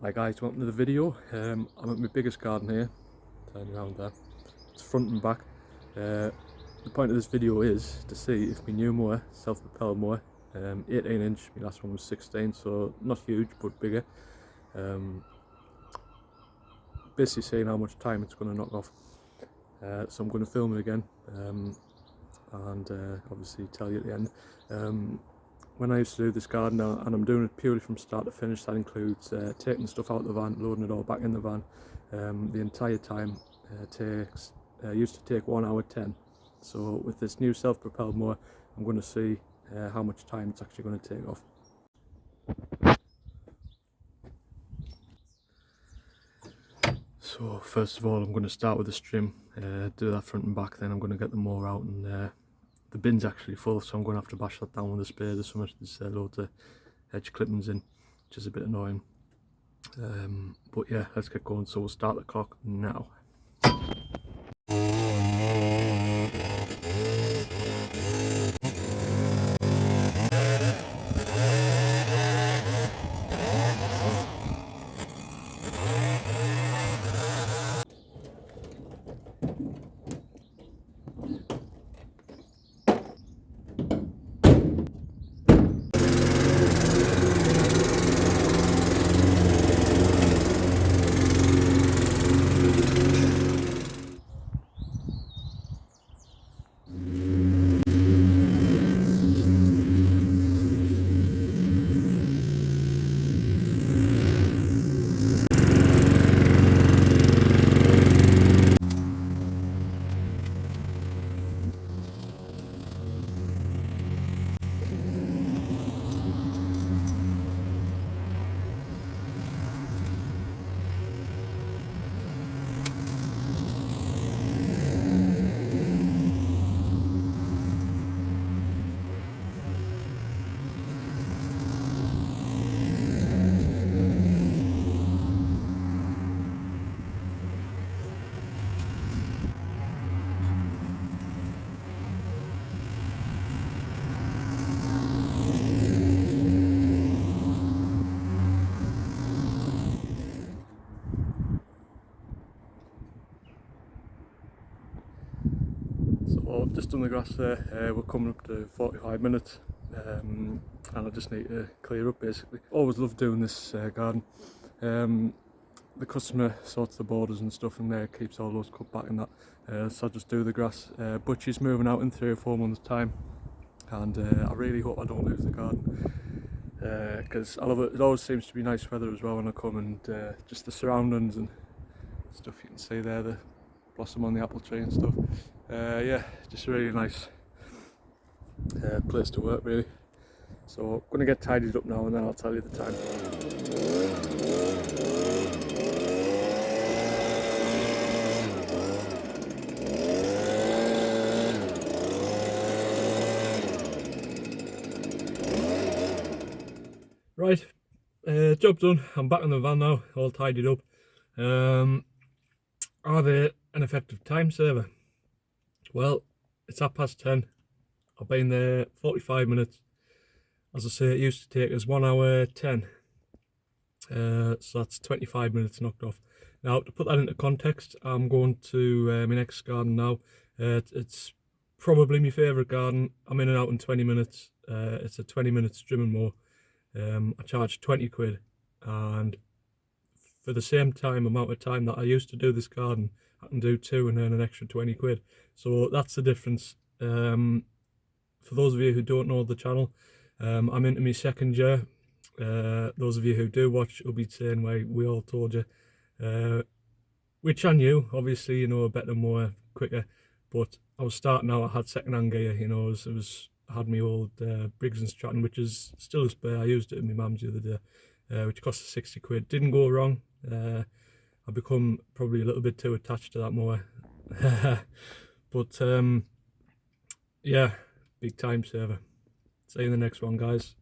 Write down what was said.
Hi guys, welcome to the video. I'm at my biggest garden here, turn around there, it's front and back. The point of this video is to see if my new mower, self-propelled mower, 18 inch, my last one was 16, so not huge but bigger. Basically seeing how much time it's going to knock off. So I'm going to film it again and obviously tell you at the end. When I used to do this garden, and I'm doing it purely from start to finish, that includes taking stuff out of the van, loading it all back in the van. The entire time used to take 1 hour 10. So with this new self-propelled mower, I'm going to see how much time it's actually going to take off. So first of all, I'm going to start with the trim, do that front and back, then I'm going to get the mower out, and the bin's actually full, so I'm going to have to bash that down with a spade. There's loads of hedge clippings in, which is a bit annoying. But yeah, let's get going. So we'll start the clock now. So I've just done the grass there. We're coming up to 45 minutes and I just need to clear up basically. Always love doing this garden. The customer sorts the borders and stuff and keeps all those cut back and that, so I just do the grass. But she's moving out in 3 or 4 months time, and I really hope I don't lose the garden, because I love it. It always seems to be nice weather as well when I come, and just the surroundings and stuff you can see there, the blossom on the apple tree and stuff. Yeah, just a really nice place to work really. So I'm going to get tidied up now and then I'll tell you the time. Right, job done. I'm back in the van now, all tidied up. Are they an effective time saver? Well, it's 10:30. I've been there 45 minutes. As I say, it used to take us 1 hour 10. So that's 25 minutes knocked off. Now, to put that into context, I'm going to my next garden now. It's probably my favourite garden. I'm in and out in 20 minutes. It's a 20-minute trim and mow. I charge 20 quid, and for the same amount of time that I used to do this garden, I can do 2 and earn an extra 20 quid. So that's the difference. For those of you who don't know the channel, I'm into my 2nd year. Those of you who do watch will be saying, "Why, we all told you," which I knew. Obviously, you know, better, more, quicker. But I was starting out. I had second-hand gear. You know, I had my old Briggs and Stratton, which is still a spare. I used it in my mum's the other day, which cost 60 quid. Didn't go wrong. I've become probably a little bit too attached to that mower. But yeah, big time saver. See you in the next one, guys.